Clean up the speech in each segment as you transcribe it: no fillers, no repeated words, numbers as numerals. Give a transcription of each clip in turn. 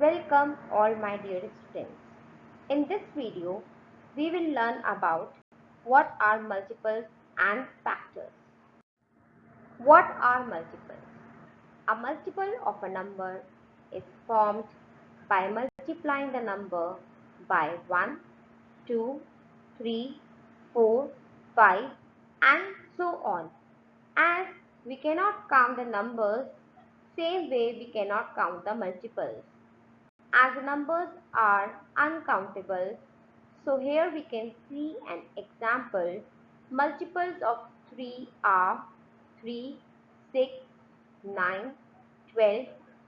Welcome all my dear students. In this video, we will learn about what are multiples and factors. What are multiples? A multiple of a number is formed by multiplying the number by 1, 2, 3, 4, 5 and so on. As we cannot count the numbers, same way we cannot count the multiples. As the numbers are uncountable, so here we can see an example. Multiples of 3 are 3, 6, 9, 12,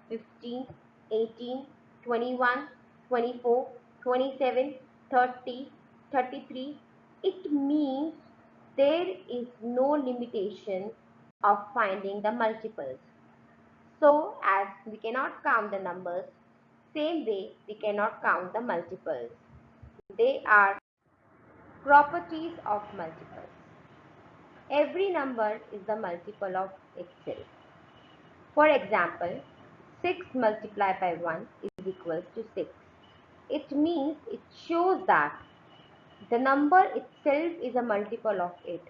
15, 18, 21, 24, 27, 30, 33. It means there is no limitation of finding the multiples. So, as we cannot count the numbers, same way we cannot count the multiples. They are properties of multiples. Every number is the multiple of itself. For example, 6 multiplied by 1 is equals to 6. It means it shows that the number itself is a multiple of it,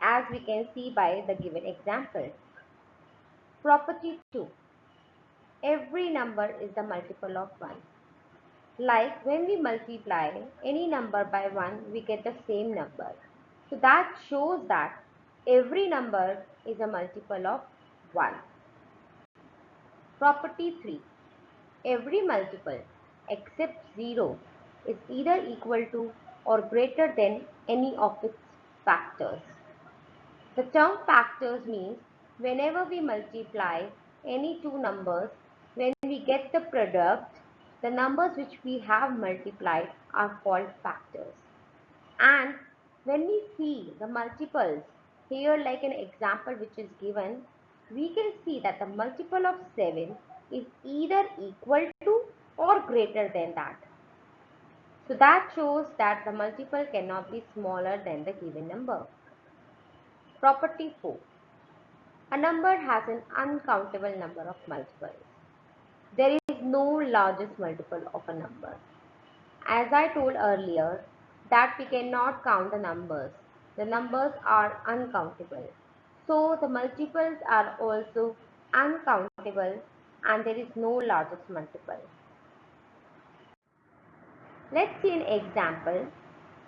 as we can see by the given example. Property 2. Every number is the multiple of 1. Like when we multiply any number by 1, we get the same number. So that shows that every number is a multiple of 1. Property 3. Every multiple except 0 is either equal to or greater than any of its factors. The term factors means whenever we multiply any two numbers, when we get the product, the numbers which we have multiplied are called factors. And when we see the multiples, here like an example which is given, we can see that the multiple of 7 is either equal to or greater than that. So that shows that the multiple cannot be smaller than the given number. Property 4. A number has an uncountable number of multiples. There is no largest multiple of a number. As I told earlier, that we cannot count the numbers. The numbers are uncountable. So the multiples are also uncountable and there is no largest multiple. Let's see an example.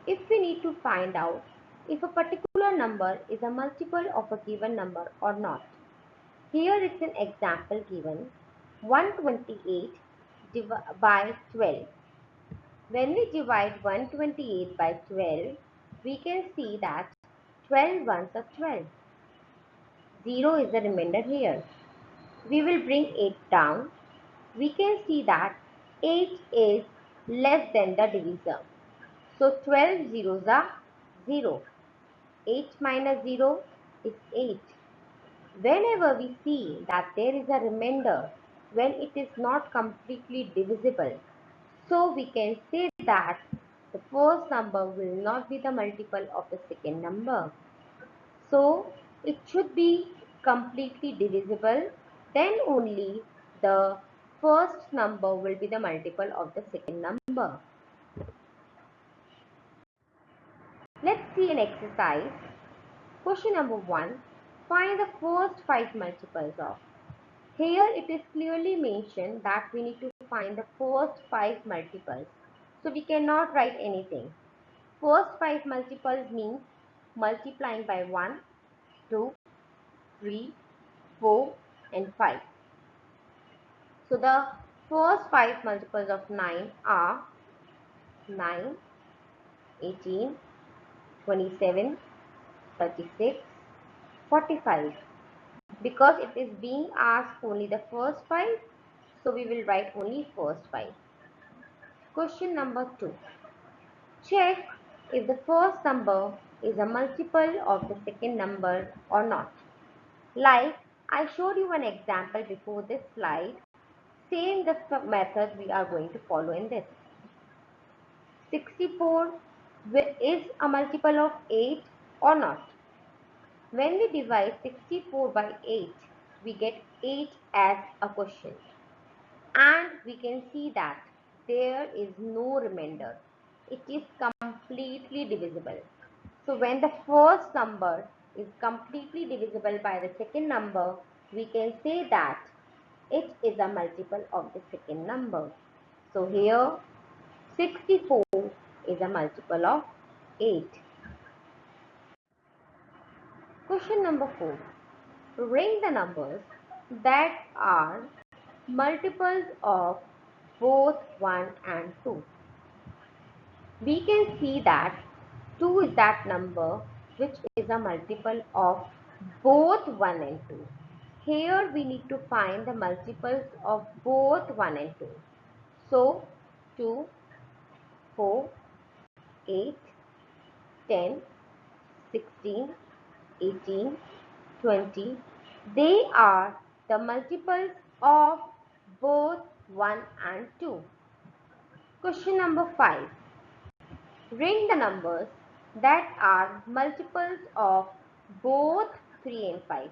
If we need to find out if a particular number is a multiple of a given number or not. Here is an example given 128 by 12. When we divide 128 by 12, we can see that 12 ones are 12. 0 is the remainder here. We will bring 8 down. We can see that 8 is less than the divisor. So 12 zeros are 0. 8 minus 0 is 8. Whenever we see that there is a remainder when it is not completely divisible, so we can say that the first number will not be the multiple of the second number. So it should be completely divisible, then only the first number will be the multiple of the second number. Let's see an exercise. Question number 1. Find the first 5 multiples of. Here it is clearly mentioned that we need to find the first 5 multiples. So we cannot write anything. First 5 multiples means multiplying by 1, 2, 3, 4 and 5. So the first 5 multiples of 9 are 9, 18, 27, 36, 45. Because it is being asked only the first 5, so we will write only first 5. Question number 2. Check if the first number is a multiple of the second number or not. Like I showed you an example before this slide. Same the method we are going to follow in this. 64 is a multiple of 8 or not. When we divide 64 by 8, we get 8 as a quotient. and we can see that there is no remainder. It is completely divisible. So when the first number is completely divisible by the second number, we can say that it is a multiple of the second number. So here 64 is a multiple of 8. Question number 4. Ring the numbers that are multiples of both 1 and 2. We can see that 2 is that number which is a multiple of both 1 and 2. Here we need to find the multiples of both 1 and 2. So 2, 4, 8, 10, 16, 18, 20. They are the multiples of both 1 and 2. Question number 5. Ring the numbers that are multiples of both 3 and 5.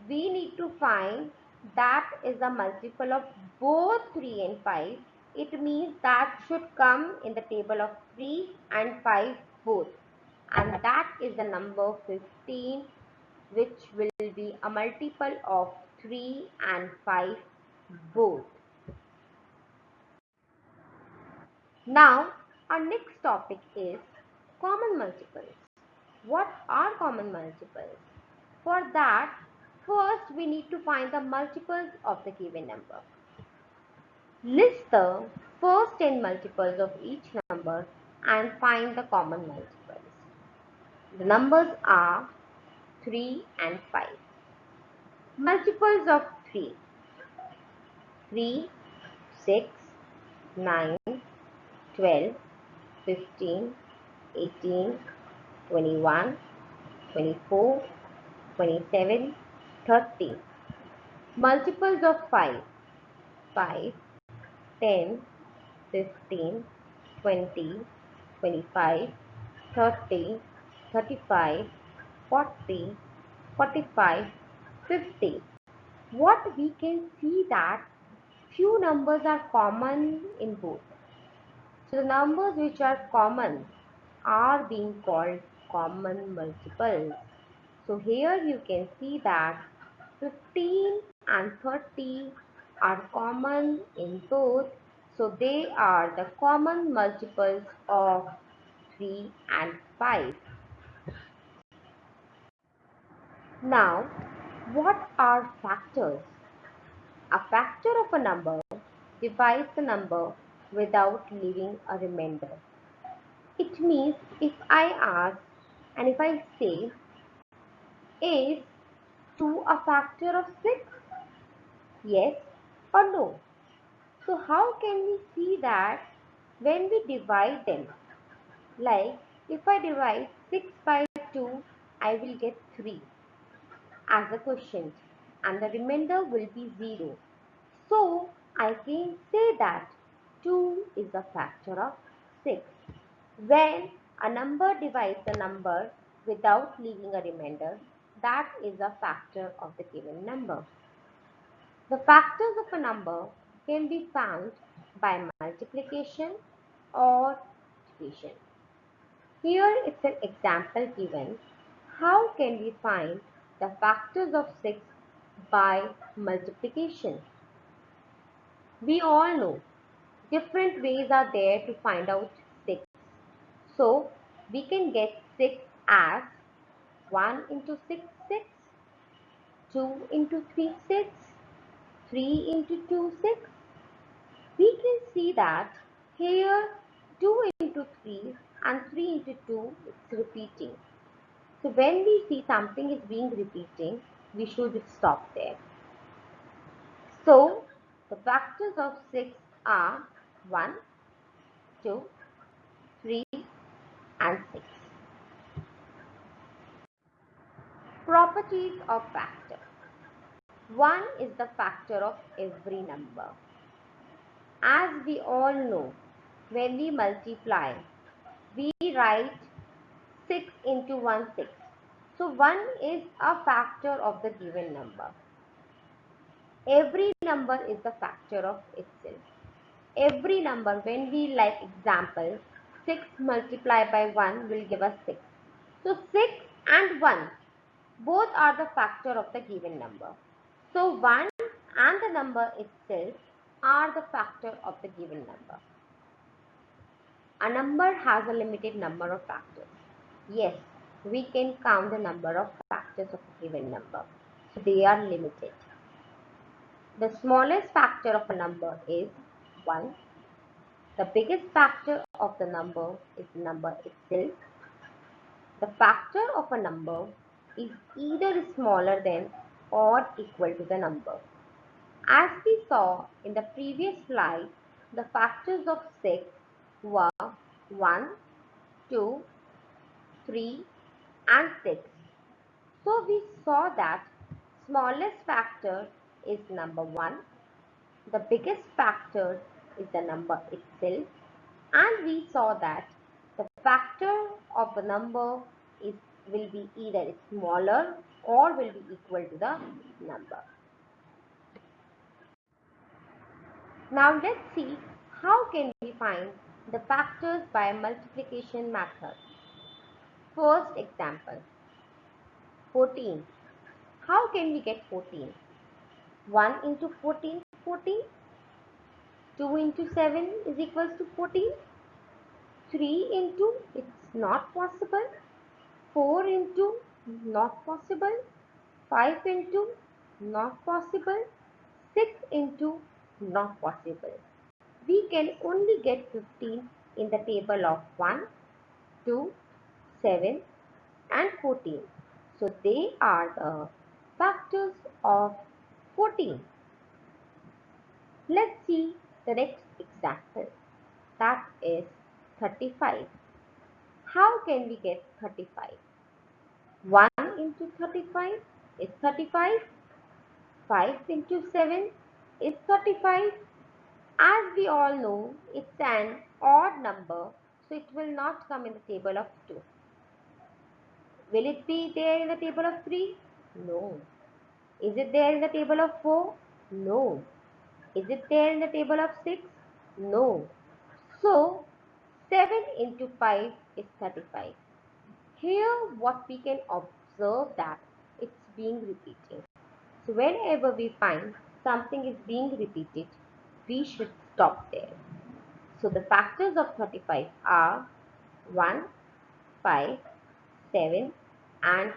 We need to find that is a multiple of both 3 and 5. It means that should come in the table of 3 and 5 both. And that is the number 15, which will be a multiple of 3 and 5 both. Now, our next topic is common multiples. What are common multiples? For that, first we need to find the multiples of the given number. List the first 10 multiples of each number and find the common multiples. The numbers are 3 and 5. Multiples of 3. 3, 6, 9, 12, 15, 18, 21, 24, 27, 30. Multiples of 5. 5, 10, 15, 20, 25, 30, 35, 40, 45, 50. What we can see that few numbers are common in both. So the numbers which are common are being called common multiples. So here you can see that 15 and 30 are common in both. So they are the common multiples of 3 and 5. Now, what are factors? A factor of a number divides the number without leaving a remainder. It means if I ask and if I say, is 2 a factor of 6? Yes or no? So how can we see that when we divide them? Like if I divide 6 by 2, I will get 3 as a quotient and the remainder will be 0. So I can say that 2 is a factor of 6. When a number divides a number without leaving a remainder, that is a factor of the given number. The factors of a number can be found by multiplication or division. Here is an example given. How can we find the factors of 6 by multiplication? We all know different ways are there to find out 6. So we can get 6 as 1 into 6, 6, 2 into 3, 6, 3 into 2, 6. We can see that here 2 into 3 and 3 into 2 is repeating. So when we see something is being repeating, we should stop there. So the factors of 6 are 1, 2, 3 and 6. Properties of factor. 1 is the factor of every number. As we all know, when we multiply, we write 6 into 1, 6. So 1 is a factor of the given number. Every number is the factor of itself. Every number, when we like example, 6 multiplied by 1 will give us 6. So 6 and 1 both are the factor of the given number. So 1 and the number itself are the factor of the given number. A number has a limited number of factors. Yes, we can count the number of factors of a given number. So they are limited. The smallest factor of a number is 1. The biggest factor of the number is the number itself. The factor of a number is either smaller than or equal to the number. As we saw in the previous slide, the factors of 6 were 1, 2, 3 and 6. So we saw that smallest factor is number 1, the biggest factor is the number itself, and we saw that the factor of the number will be either smaller or will be equal to the number. Now let's see how can we find the factors by multiplication method. First example, 14. How can we get 14? 1 into 14, 14. 2 into 7 is equals to 14. 3 into, it's not possible. 4 into, not possible. 5 into, not possible. 6 into, not possible. We can only get 15 in the table of 1, 2, 7 and 14. So they are the factors of 14. Let's see the next example. That is 35. How can we get 35? 1 into 35 is 35. 5 into 7 is 35. As we all know, it's an odd number, so it will not come in the table of 2. Will it be there in the table of 3? No. Is it there in the table of 4? No. Is it there in the table of 6? No. So, 7 into 5 is 35. Here what we can observe that it's being repeated. So whenever we find something is being repeated, we should stop there. So the factors of 35 are 1, 5, 7 and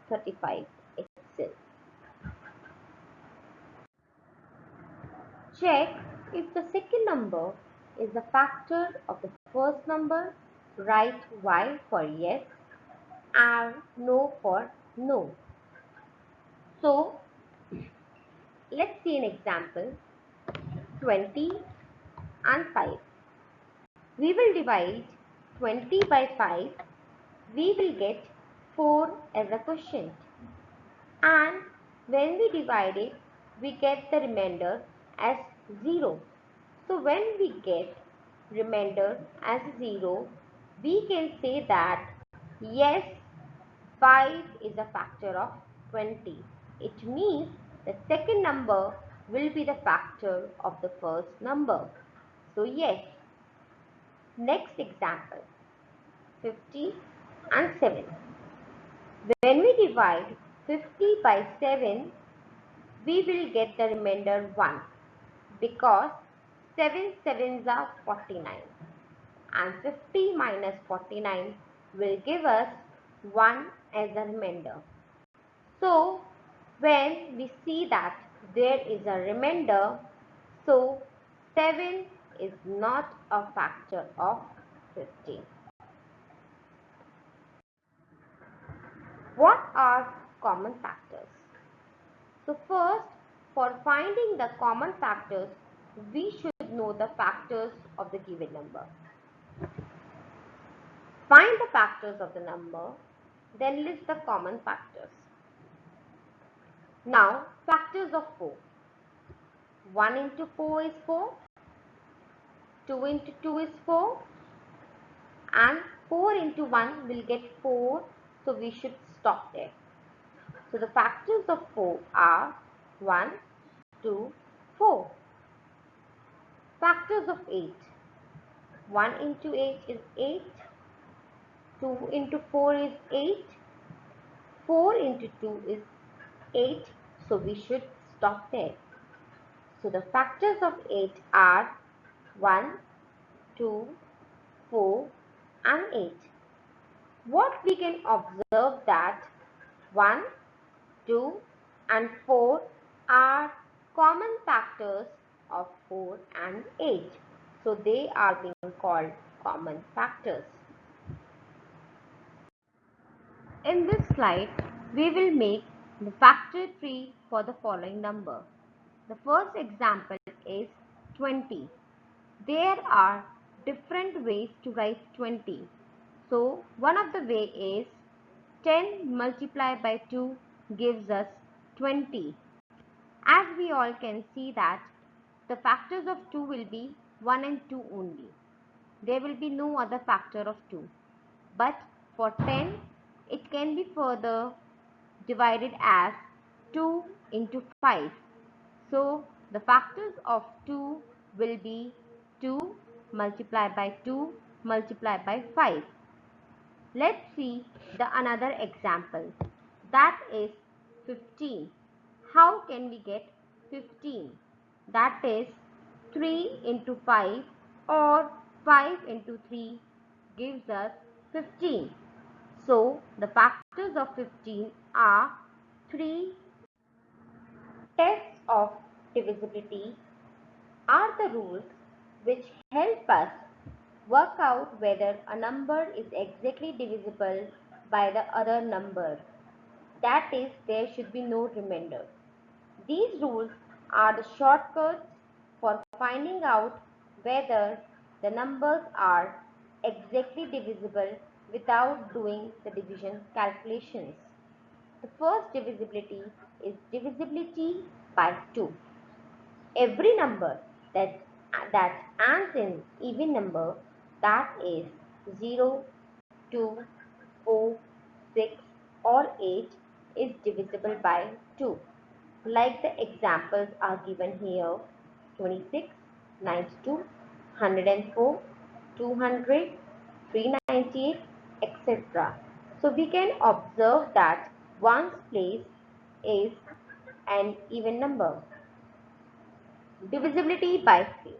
35 itself. Check if the second number is the factor of the first number. Write Y for yes and no for no. So let's see an example, 20 and 5. We will divide 20 by 5. We will get 4 as a quotient. And when we divide it, we get the remainder as 0. So when we get remainder as 0, we can say that yes, 5 is a factor of 20. It means the second number will be the factor of the first number. So yes. Next example, 50 and 7. When we divide 50 by 7, we will get the remainder 1 because 7 sevens are 49 and 50 minus 49 will give us 1 as a remainder. So when we see that there is a remainder, so 7 is not a factor of 50. What are common factors? So first, for finding the common factors, we should know the factors of the given number. Find the factors of the number, then list the common factors. Now, factors of 4. 1 into 4 is 4. 2 into 2 is 4. And 4 into 1 will get 4. So we should stop there. So the factors of 4 are 1, to 4. Factors of 8. 1 into 8 is 8. 2 into 4 is 8. 4 into 2 is 8. So we should stop there. So the factors of 8 are 1, 2, 4 and 8. What we can observe that 1, 2 and 4 are common factors of 4 and 8. So they are being called common factors. In this slide, we will make the factor tree for the following number. The first example is 20. There are different ways to write 20. So one of the way is 10 multiplied by 2 gives us 20. As we all can see that the factors of 2 will be 1 and 2 only. There will be no other factor of 2. But for 10, it can be further divided as 2 into 5. So the factors of 2 will be 2 multiplied by 2 multiplied by 5. Let's see the another example. That is 15. How can we get 15? That is 3 into 5 or 5 into 3 gives us 15. So the factors of 15 are 3. Tests of divisibility are the rules which help us work out whether a number is exactly divisible by the other number. That is, there should be no remainder. These rules are the shortcuts for finding out whether the numbers are exactly divisible without doing the division calculations. The first divisibility is divisibility by 2. Every number that ends in even number, that is 0, 2, 4, 6 or 8 is divisible by 2. Like the examples are given here: 26, 92, 104, 200, 398, etc. So we can observe that ones place is an even number. Divisibility by 3.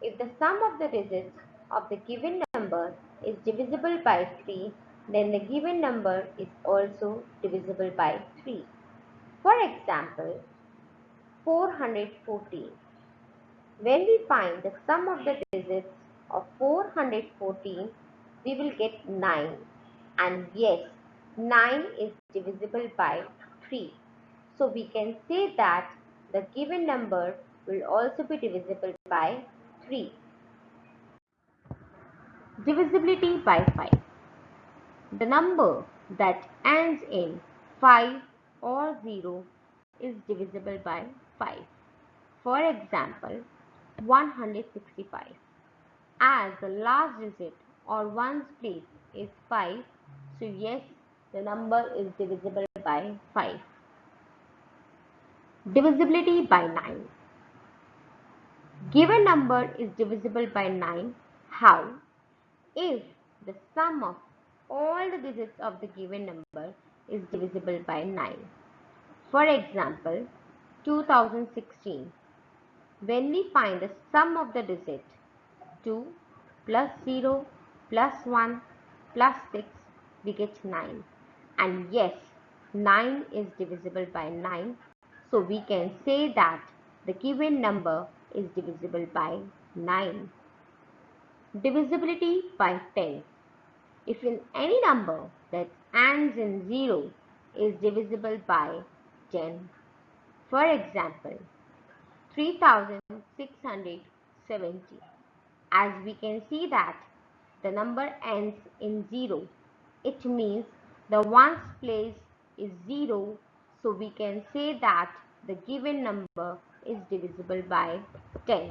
If the sum of the digits of the given number is divisible by 3, then the given number is also divisible by 3. For example, 414. When we find the sum of the digits of 414, we will get 9. And yes, 9 is divisible by 3. So we can say that the given number will also be divisible by 3. Divisibility by 5. The number that ends in 5 or 0 is divisible by 5. For example, 165. As the last digit or ones place is 5, so yes, the number is divisible by 5. Divisibility by 9. Given number is divisible by 9. How? If the sum of all the digits of the given number is divisible by 9. For example, 2016. When we find the sum of the digit 2 plus 0 plus 1 plus 6, we get 9. And yes, 9 is divisible by 9. So we can say that the given number is divisible by 9. Divisibility by 10. If in any number that ends in 0 is divisible by 10. For example, 3670. As we can see that the number ends in 0, it means the ones place is 0, so we can say that the given number is divisible by 10.